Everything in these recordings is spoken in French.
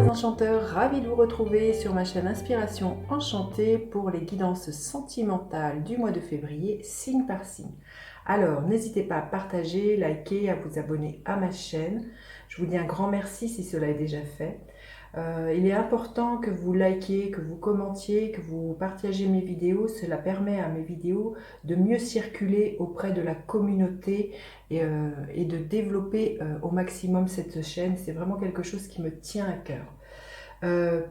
enchanteur, ravi de vous retrouver sur ma chaîne Inspiration Enchantée pour les guidances sentimentales du mois de février, signe par signe. Alors, n'hésitez pas à partager, liker, à vous abonner à ma chaîne. Je vous dis un grand merci si cela est déjà fait. Il est important que vous likiez, que vous commentiez, que vous partagiez mes vidéos. Cela permet à mes vidéos de mieux circuler auprès de la communauté et de développer au maximum cette chaîne. C'est vraiment quelque chose qui me tient à cœur.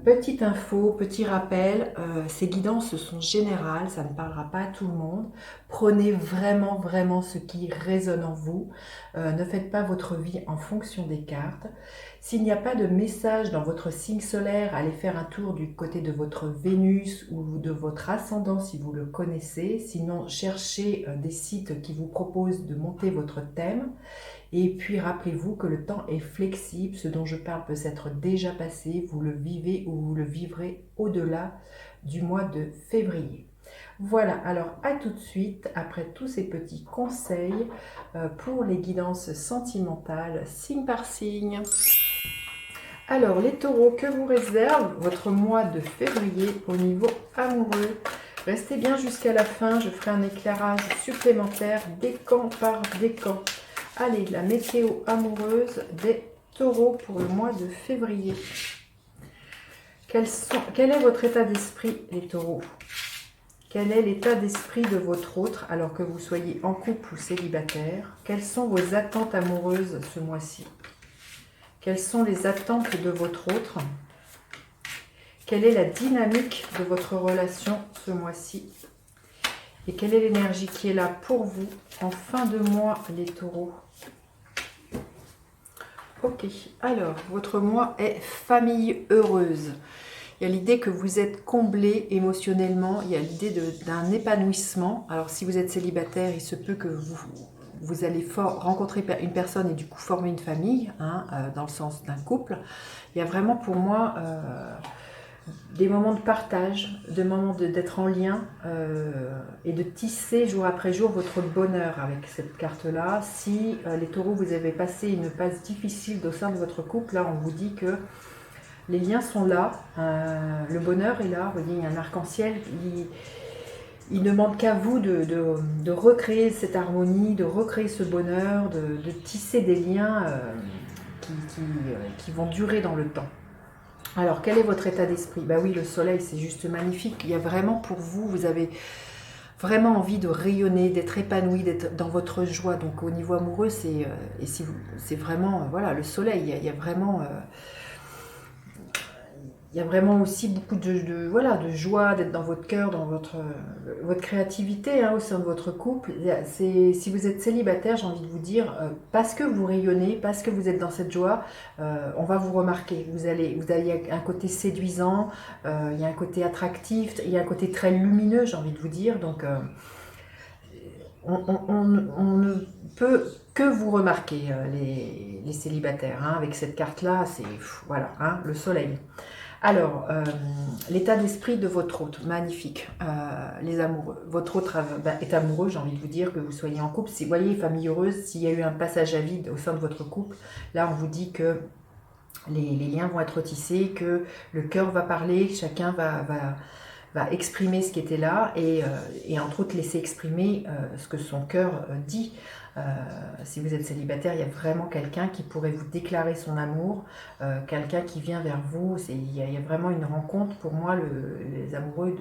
Petite info, petit rappel, ces guidances sont générales, ça ne parlera pas à tout le monde. Prenez vraiment ce qui résonne en vous. Ne faites pas votre vie en fonction des cartes. S'il n'y a pas de message dans votre signe solaire, allez faire un tour du côté de votre Vénus ou de votre ascendant si vous le connaissez. Sinon, cherchez des sites qui vous proposent de monter votre thème. Et puis rappelez-vous que le temps est flexible, ce dont je parle peut s'être déjà passé, vous le vivez ou vous le vivrez au-delà du mois de février. Voilà, alors à tout de suite, après tous ces petits conseils pour les guidances sentimentales, signe par signe. Alors les taureaux, que vous réserve votre mois de février au niveau amoureux? Restez bien jusqu'à la fin, je ferai un éclairage supplémentaire décan par décan. Allez, la météo amoureuse des taureaux pour le mois de février. Quel est votre état d'esprit, les taureaux? Quel est l'état d'esprit de votre autre, alors que vous soyez en couple ou célibataire? Quelles sont vos attentes amoureuses ce mois-ci? Quelles sont les attentes de votre autre? Quelle est la dynamique de votre relation ce mois-ci? Et quelle est l'énergie qui est là pour vous en fin de mois, les taureaux? Ok, alors, votre mois est famille heureuse. Il y a l'idée que vous êtes comblé émotionnellement, il y a l'idée d'un épanouissement. Alors, si vous êtes célibataire, il se peut que vous allez rencontrer une personne et du coup former une famille, hein, dans le sens d'un couple. Il y a vraiment pour moi des moments de partage, des moments d'être en lien et de tisser jour après jour votre bonheur avec cette carte-là. Si les taureaux, vous avez passé une passe difficile au sein de votre couple, là on vous dit que les liens sont là, le bonheur est là, vous voyez, il y a un arc-en-ciel, il ne demande qu'à vous de recréer cette harmonie, de recréer ce bonheur, de tisser des liens qui vont durer dans le temps. Alors, quel est votre état d'esprit? Bah oui, le soleil, c'est juste magnifique. Il y a vraiment pour vous, vous avez vraiment envie de rayonner, d'être épanoui, d'être dans votre joie. Donc, au niveau amoureux, c'est vraiment, voilà, le soleil. Il y a vraiment... il y a vraiment aussi beaucoup voilà, de joie d'être dans votre cœur, dans votre créativité, hein, au sein de votre couple. Si vous êtes célibataire, j'ai envie de vous dire, parce que vous rayonnez, parce que vous êtes dans cette joie, on va vous remarquer. Vous avez un côté séduisant, il y a un côté attractif, il y a un côté très lumineux, j'ai envie de vous dire. Donc, on ne peut que vous remarquer, les célibataires, hein, avec cette carte-là, c'est voilà, hein, le soleil. Alors, l'état d'esprit de votre hôte, magnifique, les amoureux. Votre hôte est amoureux, j'ai envie de vous dire, que vous soyez en couple. Si vous voyez, famille heureuse, s'il y a eu un passage à vide au sein de votre couple, là on vous dit que les liens vont être tissés, que le cœur va parler, chacun va exprimer ce qui était là et entre autres laisser exprimer ce que son cœur dit. Si vous êtes célibataire, il y a vraiment quelqu'un qui pourrait vous déclarer son amour, quelqu'un qui vient vers vous. Il y a vraiment une rencontre, pour moi, les amoureux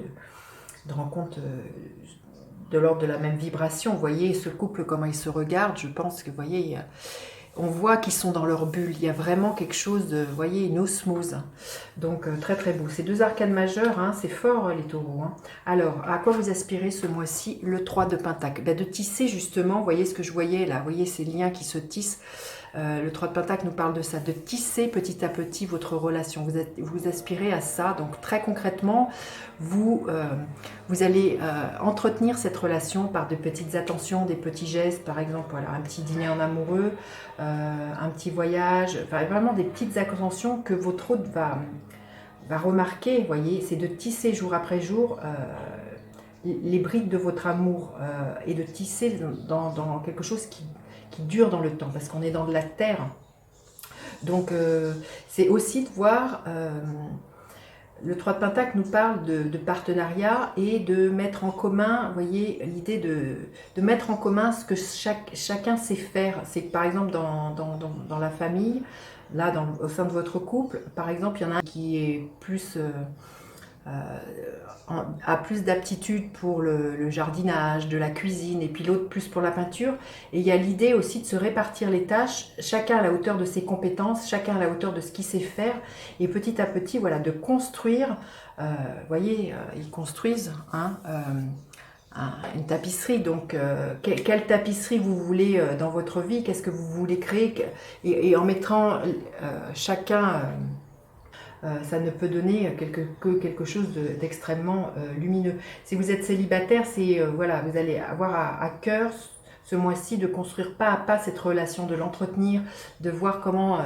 de rencontre de l'ordre de la même vibration. Vous voyez ce couple, comment ils se regardent, je pense que, vous voyez, on voit qu'ils sont dans leur bulle. Il y a vraiment quelque chose de, vous voyez, une osmose. Donc, très très beau. Ces deux arcanes majeures, hein, c'est fort, les taureaux. Hein. Alors, à quoi vous aspirez ce mois-ci? Le 3 de Pentacle. Ben, de tisser, justement, vous voyez ce que je voyais là, vous voyez ces liens qui se tissent. Le 3 de Pentacle nous parle de ça, de tisser petit à petit votre relation. Vous aspirez à ça. Donc, très concrètement, vous allez entretenir cette relation par de petites attentions, des petits gestes, par exemple, voilà, un petit dîner en amoureux, un petit voyage, enfin, vraiment des petites attentions que votre hôte va remarquer, vous voyez, c'est de tisser jour après jour les briques de votre amour et de tisser dans quelque chose qui dure dans le temps, parce qu'on est dans de la terre. Donc, c'est aussi de voir... le 3 de Pentacle nous parle de partenariat et de mettre en commun, vous voyez, l'idée de mettre en commun ce que chacun sait faire. C'est que par exemple dans la famille, là au sein de votre couple, par exemple, il y en a un qui est plus... a plus d'aptitude pour le jardinage, de la cuisine, et puis l'autre plus pour la peinture. Et il y a l'idée aussi de se répartir les tâches, chacun à la hauteur de ses compétences, chacun à la hauteur de ce qu'il sait faire, et petit à petit, voilà, de construire. Vous voyez, ils construisent une tapisserie. Donc, quelle tapisserie vous voulez dans votre vie? Qu'est-ce que vous voulez créer? Et en mettant chacun... ça ne peut donner que quelque chose d'extrêmement lumineux. Si vous êtes célibataire, c'est voilà, vous allez avoir à cœur ce mois-ci de construire pas à pas cette relation, de l'entretenir, de voir comment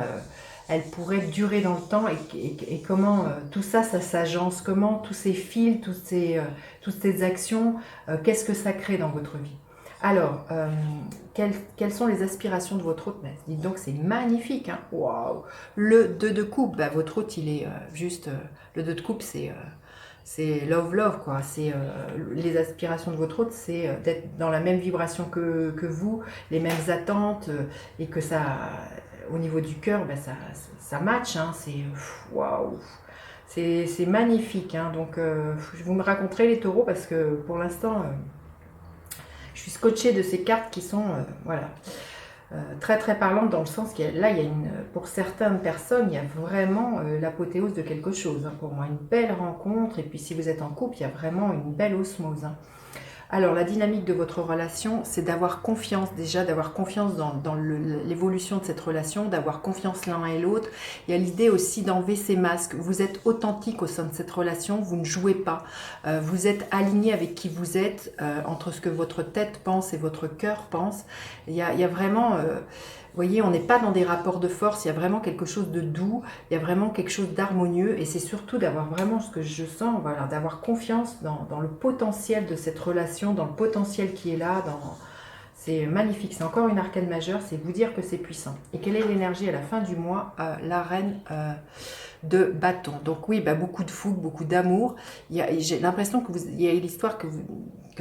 elle pourrait durer dans le temps et comment tout ça, ça s'agence, comment tous ces fils, toutes ces actions, qu'est-ce que ça crée dans votre vie. Alors, quelles sont les aspirations de votre hôte? Dites donc, c'est magnifique, hein. Waouh. Le 2 de coupe, bah, votre hôte, il est juste... le 2 de coupe, c'est love, love, quoi. C'est les aspirations de votre hôte, c'est d'être dans la même vibration que vous, les mêmes attentes, et que ça, au niveau du cœur, bah, ça match, hein. C'est waouh. C'est magnifique, hein. Donc, vous me raconterez les taureaux, parce que pour l'instant... je suis scotchée de ces cartes qui sont voilà, très très parlantes, dans le sens qu'il y a, là, il y a pour certaines personnes, il y a vraiment l'apothéose de quelque chose, hein, pour moi, une belle rencontre. Et puis si vous êtes en couple, il y a vraiment une belle osmose, hein. Alors, la dynamique de votre relation, c'est d'avoir confiance, déjà, d'avoir confiance dans l'évolution de cette relation, d'avoir confiance l'un et l'autre. Il y a l'idée aussi d'enlever ces masques. Vous êtes authentique au sein de cette relation, vous ne jouez pas. Vous êtes aligné avec qui vous êtes, entre ce que votre tête pense et votre cœur pense. Il y a vraiment... vous voyez, on n'est pas dans des rapports de force, il y a vraiment quelque chose de doux, il y a vraiment quelque chose d'harmonieux, et c'est surtout d'avoir vraiment ce que je sens, voilà, d'avoir confiance dans le potentiel de cette relation, dans le potentiel qui est là, c'est magnifique, c'est encore une arcane majeure, c'est vous dire que c'est puissant. Et quelle est l'énergie à la fin du mois? La reine de bâton. Donc oui, bah, beaucoup de fougue, beaucoup d'amour. J'ai l'impression qu'il y a l'histoire que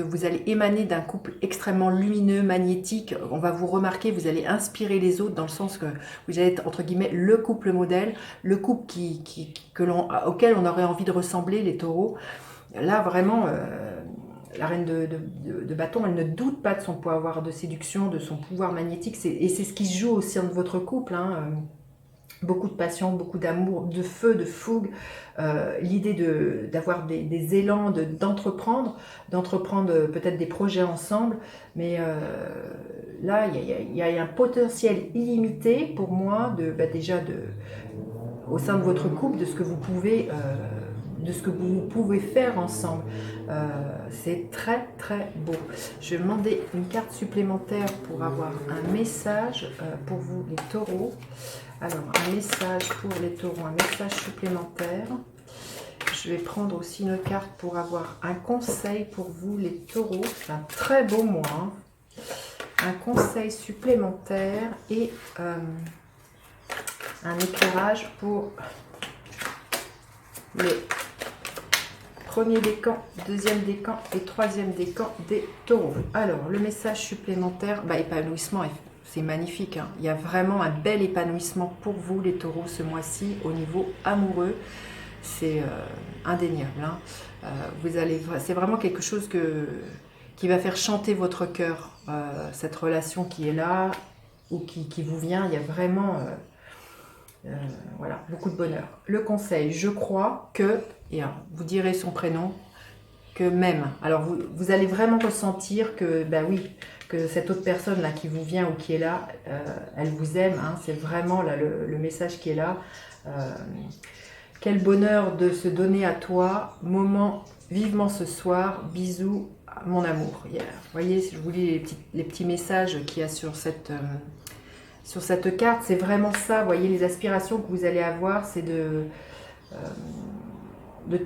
vous allez émaner d'un couple extrêmement lumineux, magnétique. On va vous remarquer, vous allez inspirer les autres, dans le sens que vous allez être, entre guillemets, le couple modèle, le couple auquel on aurait envie de ressembler, les taureaux. Là, vraiment... la reine de bâton, elle ne doute pas de son pouvoir de séduction, de son pouvoir magnétique, et c'est ce qui se joue au sein de votre couple, hein. Beaucoup de passion, beaucoup d'amour, de feu, de fougue, l'idée d'avoir des élans, d'entreprendre peut-être des projets ensemble, mais là, il y a un potentiel illimité pour moi, déjà au sein de votre couple, de ce que vous pouvez faire ensemble. C'est très très beau. Je vais demander une carte supplémentaire pour avoir un message pour vous, les taureaux. Alors, un message pour les taureaux, un message supplémentaire. Je vais prendre aussi une carte pour avoir un conseil pour vous, les taureaux. C'est un très beau mois, hein. Un conseil supplémentaire et un éclairage pour les premier décan, deuxième décan et troisième décan des taureaux. Alors, le message supplémentaire, épanouissement, c'est magnifique, hein. Il y a vraiment un bel épanouissement pour vous, les taureaux, ce mois-ci, au niveau amoureux. C'est indéniable, hein. C'est vraiment quelque chose qui va faire chanter votre cœur, cette relation qui est là, ou qui vous vient. Il y a vraiment... voilà, beaucoup de bonheur. Le conseil, je crois que, et vous direz son prénom, que même, alors vous allez vraiment ressentir que, oui, que cette autre personne là qui vous vient ou qui est là, elle vous aime, hein. C'est vraiment là le message qui est là. Quel bonheur de se donner à toi, moment vivement ce soir, bisous, mon amour. Vous voyez, si je vous lis les petits messages qu'il y a sur cette carte, c'est vraiment ça. Vous voyez, les aspirations que vous allez avoir, c'est de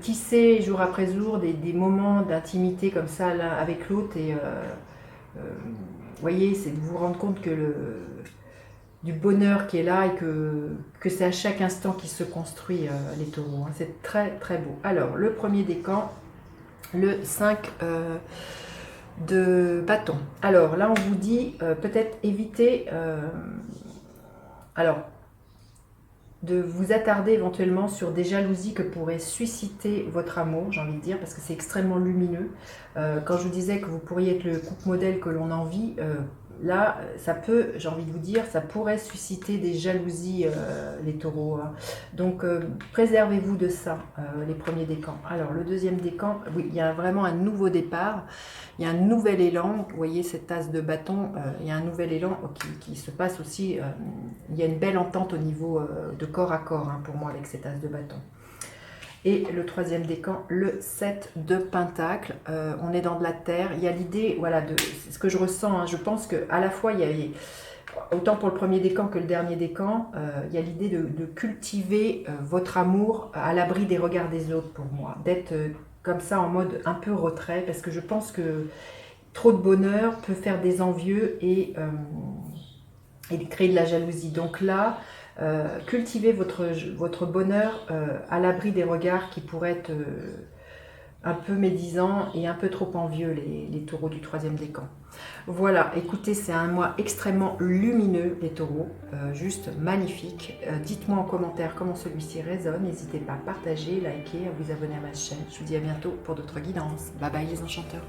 tisser jour après jour des moments d'intimité comme ça l'un avec l'autre. Et vous voyez, c'est de vous rendre compte que du bonheur qui est là et que c'est à chaque instant qu'il se construit, les taureaux. Hein. C'est très très beau. Alors, le premier décan, le 5 de bâton. Alors là, on vous dit peut-être éviter alors, de vous attarder éventuellement sur des jalousies que pourrait susciter votre amour, j'ai envie de dire, parce que c'est extrêmement lumineux. Quand je vous disais que vous pourriez être le couple modèle que l'on envie, là, ça peut, j'ai envie de vous dire, ça pourrait susciter des jalousies, les taureaux. Hein. Donc, préservez-vous de ça, les premiers décans. Alors, le deuxième décan, oui, il y a vraiment un nouveau départ. Il y a un nouvel élan, vous voyez cette tasse de bâton, il y a un nouvel élan qui se passe aussi, il y a une belle entente au niveau de corps à corps hein, pour moi avec cette tasse de bâton. Et le troisième décan, le 7 de pentacle, on est dans de la terre, il y a l'idée, voilà, c'est ce que je ressens, hein, je pense qu'à la fois il y a, autant pour le premier décan que le dernier décan, il y a l'idée de cultiver votre amour à l'abri des regards des autres pour moi, d'être comme ça en mode un peu retrait, parce que je pense que trop de bonheur peut faire des envieux et créer de la jalousie. Donc là, cultivez votre bonheur à l'abri des regards qui pourraient être un peu médisants et un peu trop envieux, les taureaux du troisième décan. Voilà, écoutez, c'est un mois extrêmement lumineux, les taureaux, juste magnifique. Dites-moi en commentaire comment celui-ci résonne. N'hésitez pas à partager, liker, à vous abonner à ma chaîne. Je vous dis à bientôt pour d'autres guidances. Bye bye les enchanteurs.